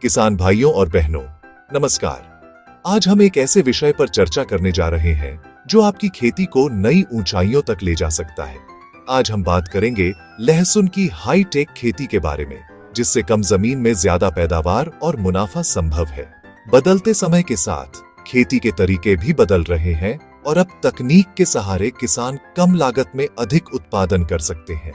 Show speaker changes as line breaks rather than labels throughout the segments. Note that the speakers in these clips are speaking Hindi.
किसान भाइयों और बहनों, नमस्कार। आज हम एक ऐसे विषय पर चर्चा करने जा रहे हैं जो आपकी खेती को नई ऊंचाइयों तक ले जा सकता है। आज हम बात करेंगे लहसुन की हाई टेक खेती के बारे में, जिससे कम जमीन में ज्यादा पैदावार और मुनाफा संभव है। बदलते समय के साथ खेती के तरीके भी बदल रहे हैं और अब तकनीक के सहारे किसान कम लागत में अधिक उत्पादन कर सकते हैं।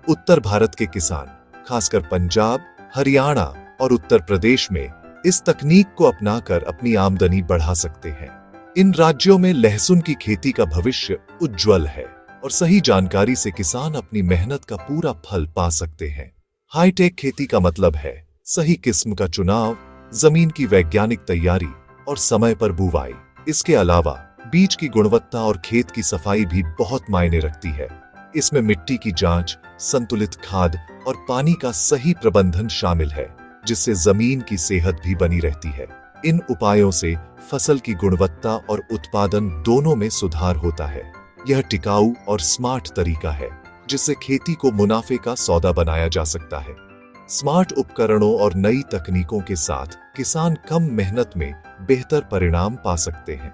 उत्तर भारत के किसान, खासकर पंजाब, हरियाणा और उत्तर प्रदेश में इस तकनीक को अपनाकर अपनी आमदनी बढ़ा सकते हैं। इन राज्यों में लहसुन की खेती का भविष्य उज्जवल है और सही जानकारी से किसान अपनी मेहनत का पूरा फल पा सकते हैं। हाईटेक खेती का मतलब है सही किस्म का चुनाव, जमीन की वैज्ञानिक तैयारी और समय पर बुवाई। इसके अलावा बीज की गुणवत्ता और खेत की सफाई भी बहुत मायने रखती है। इसमें मिट्टी की जांच, संतुलित खाद और पानी का सही प्रबंधन शामिल है, जिससे जमीन की सेहत भी बनी रहती है। इन उपायों से फसल की गुणवत्ता और उत्पादन दोनों में सुधार होता है। यह टिकाऊ और स्मार्ट तरीका है, जिससे खेती को मुनाफे का सौदा बनाया जा सकता है। स्मार्ट उपकरणों और नई तकनीकों के साथ किसान कम मेहनत में बेहतर परिणाम पा सकते हैं।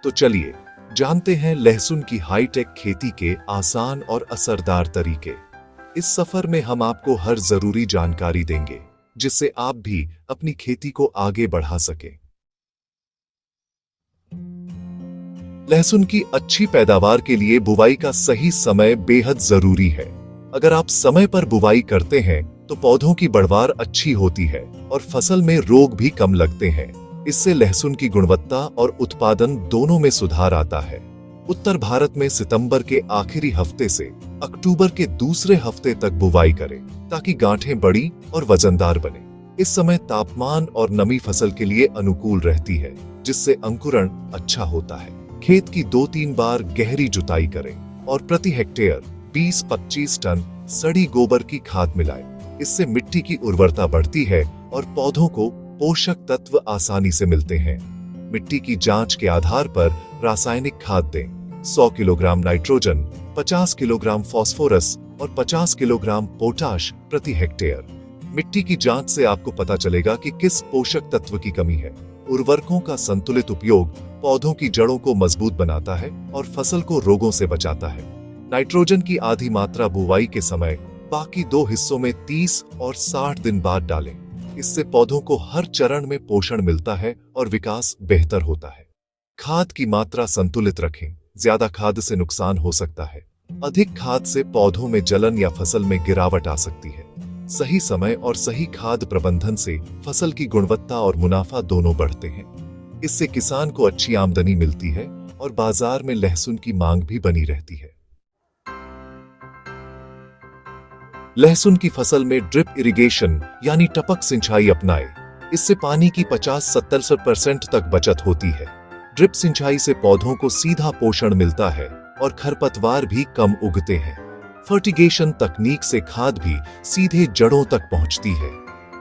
तो चलिए जानते हैं लहसुन की हाईटेक खेती के आसान और असरदार तरीके। इस सफर में हम आपको हर जरूरी जानकारी देंगे, जिससे आप भी अपनी खेती को आगे बढ़ा सकें। लहसुन की अच्छी पैदावार के लिए बुवाई का सही समय बेहद जरूरी है। अगर आप समय पर बुवाई करते हैं तो पौधों की बढ़वार अच्छी होती है और फसल में रोग भी कम लगते हैं। इससे लहसुन की गुणवत्ता और उत्पादन दोनों में सुधार आता है। उत्तर भारत में सितंबर के आखिरी हफ्ते से अक्टूबर के दूसरे हफ्ते तक बुवाई करें, ताकि गांठें बड़ी और वजनदार बने। इस समय तापमान और नमी फसल के लिए अनुकूल रहती है, जिससे अंकुरण अच्छा होता है। खेत की 2-3 बार गहरी जुताई करें और प्रति हेक्टेयर 20-25 टन सड़ी गोबर की खाद मिलाएं। इससे मिट्टी की उर्वरता बढ़ती है और पौधों को पोषक तत्व आसानी से मिलते हैं। मिट्टी की जांच के आधार पर रासायनिक खाद दें। 100 किलोग्राम नाइट्रोजन, 50 किलोग्राम फास्फोरस और 50 किलोग्राम पोटाश प्रति हेक्टेयर। मिट्टी की जांच से आपको पता चलेगा कि किस पोषक तत्व की कमी है। उर्वरकों का संतुलित उपयोग पौधों की जड़ों को मजबूत बनाता है और फसल को रोगों से बचाता है। नाइट्रोजन की आधी मात्रा बुवाई के समय बाकी 2 हिस्सों में 30 और 60 दिन बाद डालें। इससे पौधों को हर चरण में पोषण मिलता है और विकास बेहतर होता है। खाद की मात्रा संतुलित रखें। ज्यादा खाद से नुकसान हो सकता है। अधिक खाद से पौधों में जलन या फसल में गिरावट आ सकती है। सही समय और सही खाद प्रबंधन से फसल की गुणवत्ता और मुनाफा दोनों बढ़ते हैं। इससे किसान को अच्छी आमदनी मिलती है और बाजार में लहसुन की मांग भी बनी रहती है। लहसुन की फसल में ड्रिप इरिगेशन यानी टपक सिंचाई अपनाएं। इससे पानी की 50-70% तक बचत होती है। ड्रिप सिंचाई से पौधों को सीधा पोषण मिलता है और खरपतवार भी कम उगते हैं। फर्टिगेशन तकनीक से खाद भी सीधे जड़ों तक पहुंचती है।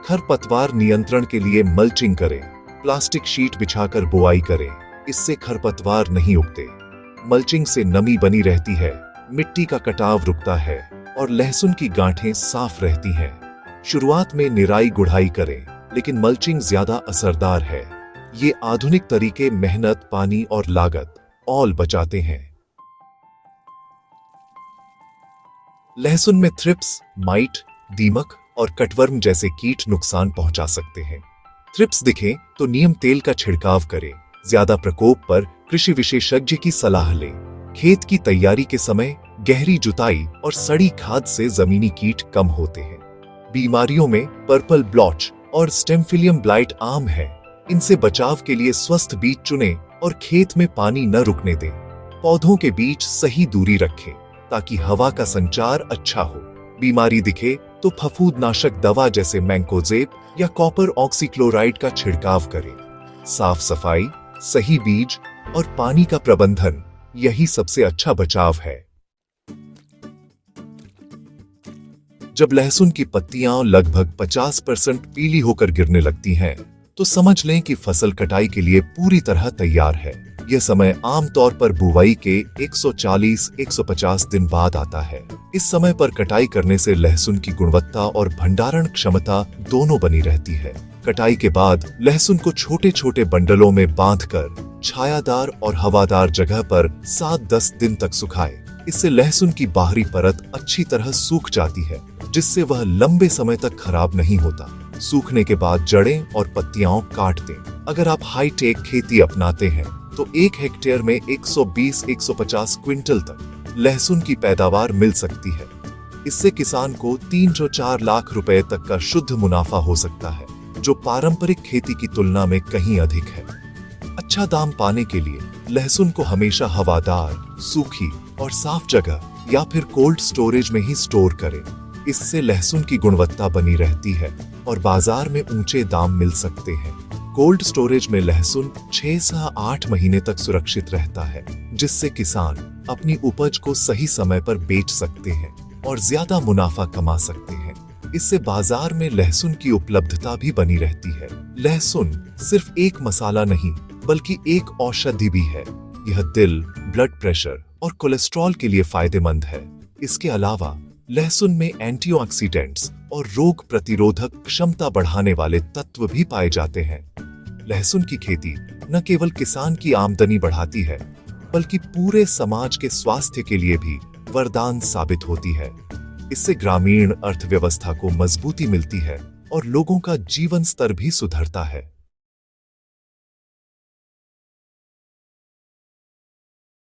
खरपतवार नियंत्रण के लिए मल्चिंग करें। प्लास्टिक शीट बिछाकर बुआई करें। इससे खरपतवार नहीं उगते। मल्चिंग से नमी बनी रहती है, मिट्टी का कटाव रुकता है और लहसुन की गांठें साफ रहती हैं। शुरुआत में निराई गुड़ाई करें, लेकिन मल्चिंग ज्यादा असरदार है। ये आधुनिक तरीके मेहनत, पानी और लागत ऑल बचाते हैं। लहसुन में थ्रिप्स, माइट, दीमक और कटवर्म जैसे कीट नुकसान पहुंचा सकते हैं। थ्रिप्स दिखें तो नीम तेल का छिड़काव करें। ज्यादा प्रकोप पर कृषि विशेषज्ञ की सलाह लें। खेत की तैयारी के समय गहरी जुताई और सड़ी खाद से जमीनी कीट कम होते हैं। बीमारियों में पर्पल ब्लॉच और स्टेमफिलियम ब्लाइट आम है। इनसे बचाव के लिए स्वस्थ बीज चुनें और खेत में पानी न रुकने दें। पौधों के बीच सही दूरी रखें, ताकि हवा का संचार अच्छा हो। बीमारी दिखे तो फफूंदनाशक दवा जैसे मैंकोजेब या कॉपर ऑक्सीक्लोराइड का छिड़काव करें। साफ सफाई, सही बीज और पानी का प्रबंधन, यही सबसे अच्छा बचाव है। जब लहसुन की पत्तियां लगभग 50% पीली होकर गिरने लगती हैं, तो समझ लें कि फसल कटाई के लिए पूरी तरह तैयार है। यह समय आमतौर पर बुवाई के 140-150 दिन बाद आता है। इस समय पर कटाई करने से लहसुन की गुणवत्ता और भंडारण क्षमता दोनों बनी रहती है। कटाई के बाद लहसुन को छोटे छोटे बंडलों में बांधकर छायादार और हवादार जगह पर 7-10 दिन तक सुखाए। इससे लहसुन की बाहरी परत अच्छी तरह सूख जाती है, जिससे वह लंबे समय तक खराब नहीं होता। सूखने के बाद जड़ें और पत्तियां काट दें। अगर आप हाईटेक खेती अपनाते हैं तो 1 हेक्टेयर में 120-150 क्विंटल तक लहसुन की पैदावार मिल सकती है। इससे किसान को 3-4 लाख रुपए तक का शुद्ध मुनाफा हो सकता है, जो पारंपरिक खेती की तुलना में कहीं अधिक है। अच्छा दाम पाने के लिए लहसुन को हमेशा हवादार, सूखी और साफ जगह या फिर कोल्ड स्टोरेज में ही स्टोर करें। इससे लहसुन की गुणवत्ता बनी रहती है और बाजार में ऊंचे दाम मिल सकते हैं। कोल्ड स्टोरेज में लहसुन 6 से 8 महीने तक सुरक्षित रहता है, जिससे किसान अपनी उपज को सही समय पर बेच सकते हैं और ज्यादा मुनाफा कमा सकते हैं। इससे बाजार में लहसुन की उपलब्धता भी बनी रहती है। लहसुन सिर्फ एक मसाला नहीं, बल्कि एक औषधि भी है। यह दिल, ब्लड प्रेशर और कोलेस्ट्रॉल के लिए फायदेमंद है। इसके अलावा लहसुन में एंटीऑक्सीडेंट्स और रोग प्रतिरोधक क्षमता बढ़ाने वाले तत्व भी पाए जाते हैं। लहसुन की खेती न केवल किसान की आमदनी बढ़ाती है, बल्कि पूरे समाज के स्वास्थ्य के लिए भी वरदान साबित होती है। इससे ग्रामीण अर्थव्यवस्था को मजबूती मिलती है और लोगों का जीवन स्तर भी सुधरता है।